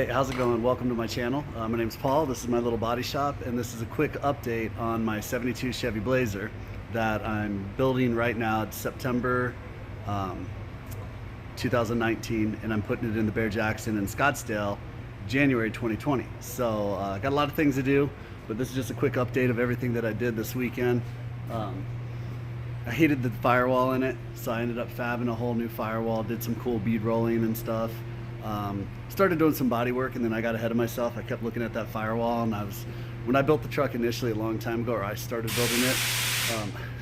Hey, how's it going? Welcome to my channel. My name's Paul. This is my little body shop, and this is a quick update on my 72 Chevy Blazer that I'm building right now. It's September 2019, and I'm putting it in the Barrett Jackson in Scottsdale January 2020. So I got a lot of things to do, but this is just a quick update of everything that I did this weekend. I hated the firewall in it, so I ended up fabbing a whole new firewall, did some cool bead rolling and stuff. Started doing some body work, and then I got ahead of myself. I kept looking at that firewall, and when I built the truck initially a long time ago, or I started building it,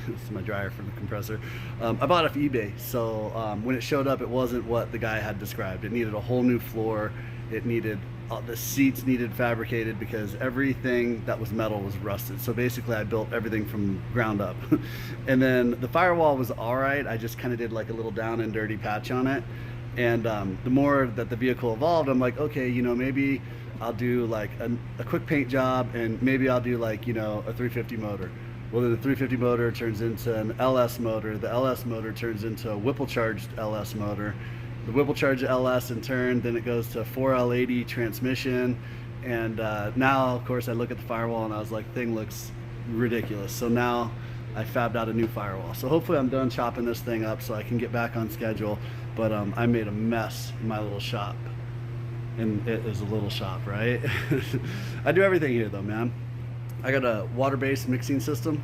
this is my dryer for the compressor, I bought it off eBay. So when it showed up, it wasn't what the guy had described. It needed a whole new floor. It needed, the seats needed fabricated because everything that was metal was rusted. So basically I built everything from ground up. And then the firewall was all right. I just kind of did like a little down and dirty patch on it. And the more that the vehicle evolved, I'm like, okay, you know, maybe I'll do like a quick paint job, and maybe I'll do like, you know, a 350 motor. Well, then the 350 motor turns into an LS motor. The LS motor turns into a Whipple charged LS motor. The Whipple charged LS in turn, then it goes to 4L80 transmission. And now, of course, I look at the firewall and I was like, thing looks ridiculous. So now I fabbed out a new firewall. So hopefully I'm done chopping this thing up so I can get back on schedule. But I made a mess in my little shop. And it is a little shop, right? I do everything here though, man. I got a water-based mixing system,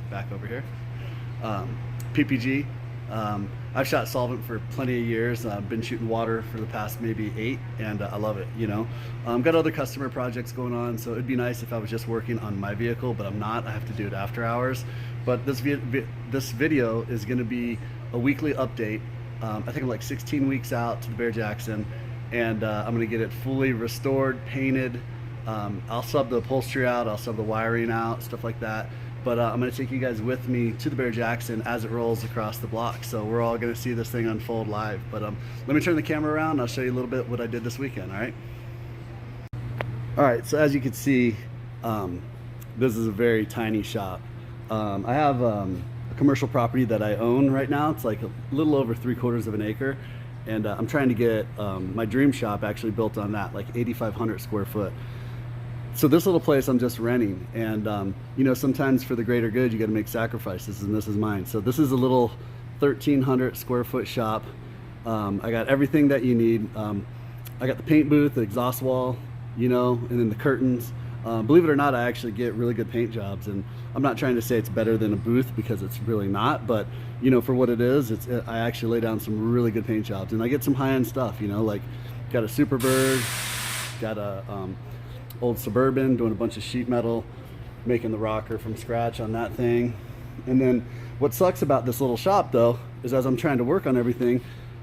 back over here, PPG. I've shot solvent for plenty of years. I've been shooting water for the past maybe 8, and I love it, you know. Got other customer projects going on, so it'd be nice if I was just working on my vehicle, but I'm not. I have to do it after hours. But this video is gonna be a weekly update. I think I'm like 16 weeks out to the Barrett Jackson, and I'm gonna get it fully restored, painted. I'll sub the upholstery out, I'll sub the wiring out, stuff like that. But I'm gonna take you guys with me to the Barrett Jackson as it rolls across the block. So we're all gonna see this thing unfold live. But let me turn the camera around, I'll show you a little bit what I did this weekend, all right? All right, so as you can see, this is a very tiny shop. I have a commercial property that I own right now. It's like a little over 3/4 of an acre. And I'm trying to get my dream shop actually built on that, like 8,500 square foot. So this little place I'm just renting, and you know, sometimes for the greater good you got to make sacrifices, and this is mine. So this is a little 1,300 square foot shop. I got everything that you need. I got the paint booth, the exhaust wall, you know, and then the curtains. Believe it or not, I actually get really good paint jobs, and I'm not trying to say it's better than a booth because it's really not, but you know, for what it is, I actually lay down some really good paint jobs, and I get some high-end stuff, you know, like got a Superbird, got a old Suburban, doing a bunch of sheet metal, making the rocker from scratch on that thing. And then what sucks about this little shop though is as I'm trying to work on everything,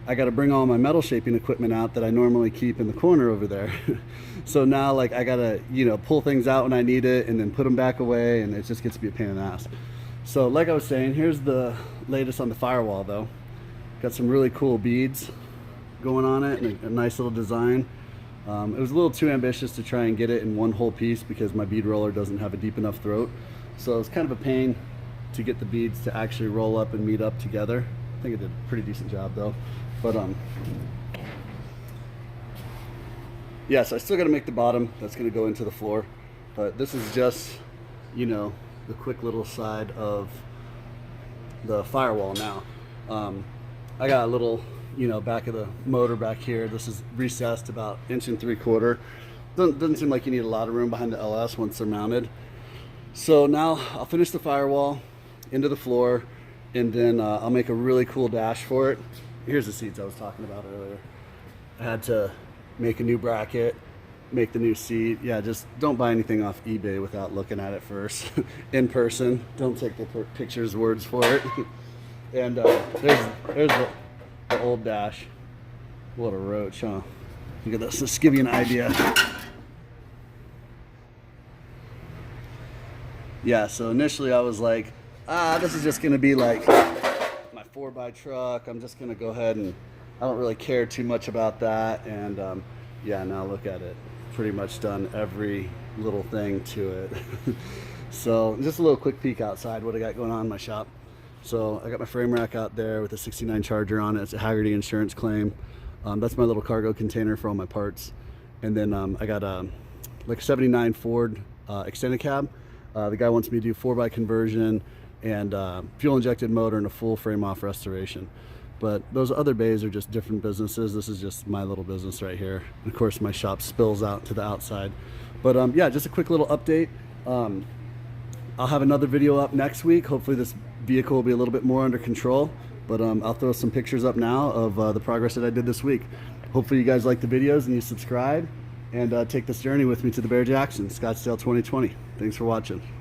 I got to bring all my metal shaping equipment out that I normally keep in the corner over there. So now, like, I gotta, you know, pull things out when I need it and then put them back away, and it just gets to be a pain in the ass. So like I was saying, here's the latest on the firewall though. Got some really cool beads going on it, and a nice little design. It was a little too ambitious to try and get it in one whole piece because my bead roller doesn't have a deep enough throat. So it's kind of a pain to get the beads to actually roll up and meet up together. I think I did a pretty decent job though. But yeah, so I still got to make the bottom. That's going to go into the floor. But this is just, you know, the quick little side of the firewall now. I got a little, you know, back of the motor back here. This is recessed about 1 3/4 inches. Doesn't seem like you need a lot of room behind the LS once they're mounted. So now I'll finish the firewall into the floor, and then I'll make a really cool dash for it. Here's the seats I was talking about earlier. I had to make a new bracket, make the new seat. Yeah, just don't buy anything off eBay without looking at it first in person. Don't take the pictures words for it. And there's the old dash. What a roach, huh? Look at this. Let's give you an idea. Yeah, so initially I was like, this is just gonna be like my 4x truck. I'm just gonna go ahead, and I don't really care too much about that. And yeah, now look at it. Pretty much done every little thing to it. So just a little quick peek outside what I got going on in my shop. So I got my frame rack out there with a 69 Charger on it. It's a Haggerty insurance claim. That's my little cargo container for all my parts. And then I got like a 79 Ford extended cab. The guy wants me to do 4x conversion and fuel injected motor and a full frame off restoration. But those other bays are just different businesses. This is just my little business right here. And of course my shop spills out to the outside. But yeah, just a quick little update. I'll have another video up next week. Hopefully this vehicle will be a little bit more under control. But I'll throw some pictures up now of the progress that I did this week. Hopefully you guys like the videos and you subscribe and take this journey with me to the Barrett Jackson Scottsdale 2020. Thanks for watching.